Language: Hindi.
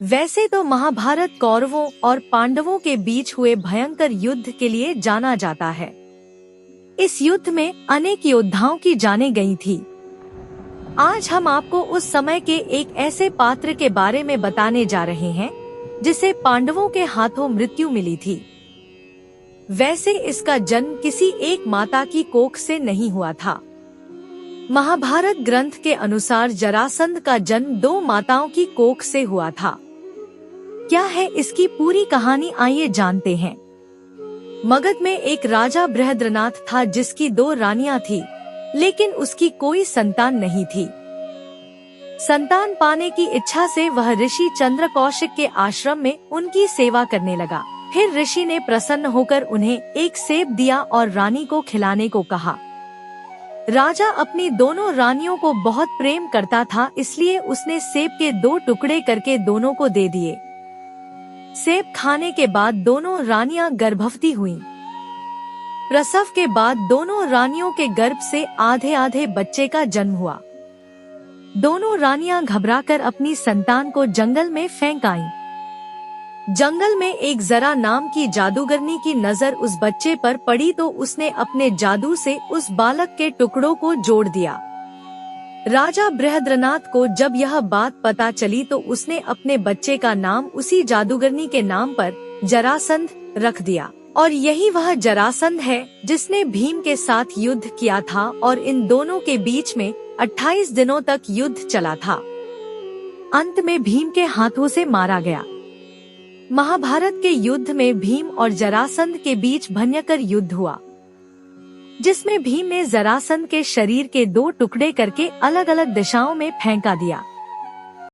वैसे तो महाभारत कौरवों और पांडवों के बीच हुए भयंकर युद्ध के लिए जाना जाता है। इस युद्ध में अनेक योद्धाओं की जानें गई थी। आज हम आपको उस समय के एक ऐसे पात्र के बारे में बताने जा रहे हैं जिसे पांडवों के हाथों मृत्यु मिली थी। वैसे इसका जन्म किसी एक माता की कोख से नहीं हुआ था। महाभारत ग्रंथ के अनुसार जरासंध का जन्म दो माताओं की कोख से हुआ था। क्या है इसकी पूरी कहानी, आइए जानते हैं। मगध में एक राजा बृहद्रनाथ था जिसकी दो रानियां थी, लेकिन उसकी कोई संतान नहीं थी। संतान पाने की इच्छा से वह ऋषि चंद्रकौशिक के आश्रम में उनकी सेवा करने लगा। फिर ऋषि ने प्रसन्न होकर उन्हें एक सेब दिया और रानी को खिलाने को कहा। राजा अपनी दोनों रानियों को बहुत प्रेम करता था, इसलिए उसने सेब के दो टुकड़े करके दोनों को दे दिए। सेब खाने के बाद दोनों रानियां गर्भवती हुईं। प्रसव के बाद दोनों रानियों के गर्भ से आधे आधे बच्चे का जन्म हुआ। दोनों रानियां घबराकर अपनी संतान को जंगल में फेंक आईं। जंगल में एक जरा नाम की जादूगरनी की नजर उस बच्चे पर पड़ी तो उसने अपने जादू से उस बालक के टुकड़ों को जोड़ दिया। राजा बृहद्रनाथ को जब यह बात पता चली तो उसने अपने बच्चे का नाम उसी जादूगरनी के नाम पर जरासंध रख दिया। और यही वह जरासंध है जिसने भीम के साथ युद्ध किया था और इन दोनों के बीच में 28 दिनों तक युद्ध चला था। अंत में भीम के हाथों से मारा गया। महाभारत के युद्ध में भीम और जरासंध के बीच भयंकर युद्ध हुआ, जिसमें भीम ने जरासंध के शरीर के दो टुकड़े करके अलग अलग दिशाओं में फेंका दिया।